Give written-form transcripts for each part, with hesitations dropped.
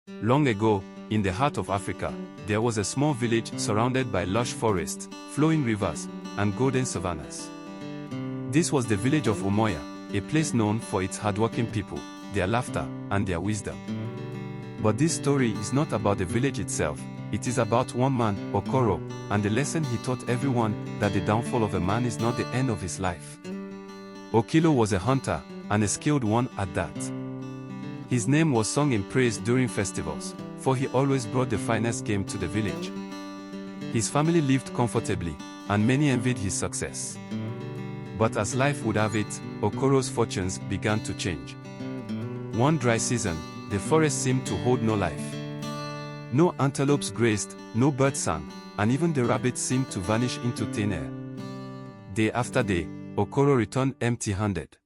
Long ago, in the heart of Africa, there was a small village surrounded by lush forests, flowing rivers, and golden savannas. This was the village of Umoja, a place known for its hardworking people, their laughter, and their wisdom. But this story is not about the village itself, it is about one man, Okoro, and the lesson he taught everyone, that the downfall of a man is not the end of his life. Okilo was a hunter, and a skilled one at that. His name was sung in praise during festivals, for he always brought the finest game to the village. His family lived comfortably, and many envied his success. But as life would have it, Okoro's fortunes began to change. One dry season, the forest seemed to hold no life. No antelopes grazed, no birds sang, and even the rabbits seemed to vanish into thin air. Day after day, Okoro returned empty-handed.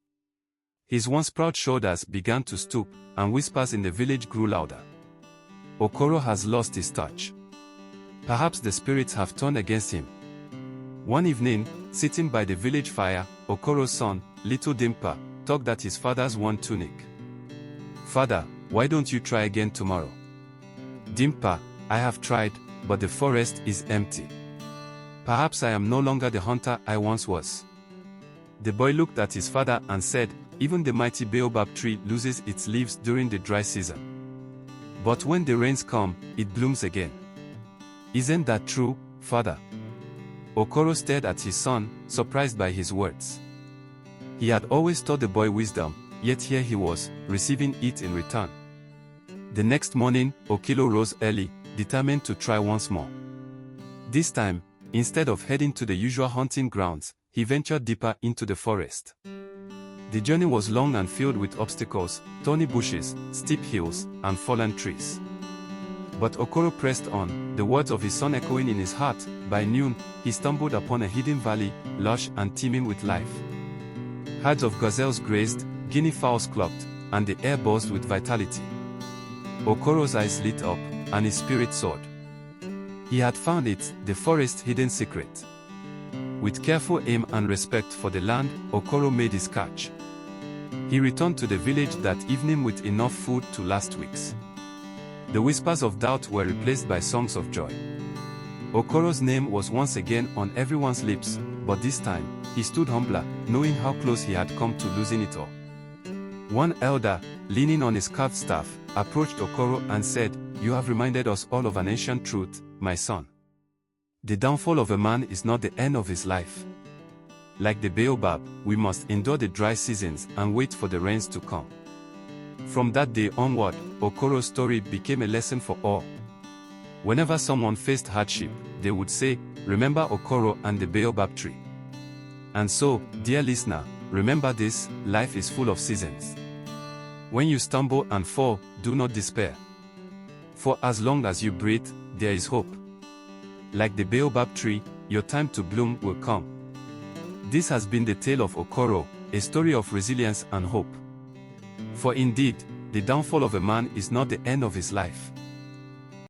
His once proud shoulders began to stoop, and whispers in the village grew louder. Okoro has lost his touch. Perhaps the spirits have turned against him. One evening, sitting by the village fire, Okoro's son, little Dimpa, tugged at his father's worn tunic. "Father, why don't you try again tomorrow?" "Dimpa, I have tried, but the forest is empty. Perhaps I am no longer the hunter I once was." The boy looked at his father and said, "Even the mighty baobab tree loses its leaves during the dry season. But when the rains come, it blooms again. Isn't that true, father?" Okoro stared at his son, surprised by his words. He had always taught the boy wisdom, yet here he was, receiving it in return. The next morning, Okilo rose early, determined to try once more. This time, instead of heading to the usual hunting grounds, he ventured deeper into the forest. The journey was long and filled with obstacles, thorny bushes, steep hills, and fallen trees. But Okoro pressed on, the words of his son echoing in his heart. By noon, he stumbled upon a hidden valley, lush and teeming with life. Herds of gazelles grazed, guinea fowls clucked, and the air buzzed with vitality. Okoro's eyes lit up, and his spirit soared. He had found it, the forest's hidden secret. With careful aim and respect for the land, Okoro made his catch. He returned to the village that evening with enough food to last weeks. The whispers of doubt were replaced by songs of joy. Okoro's name was once again on everyone's lips, but this time, he stood humbler, knowing how close he had come to losing it all. One elder, leaning on his carved staff, approached Okoro and said, "You have reminded us all of an ancient truth, my son. The downfall of a man is not the end of his life. Like the baobab, we must endure the dry seasons and wait for the rains to come." From that day onward, Okoro's story became a lesson for all. Whenever someone faced hardship, they would say, "Remember Okoro and the baobab tree." And so, dear listener, remember this: life is full of seasons. When you stumble and fall, do not despair. For as long as you breathe, there is hope. Like the baobab tree, your time to bloom will come. This has been the tale of Okoro, a story of resilience and hope. For indeed, the downfall of a man is not the end of his life.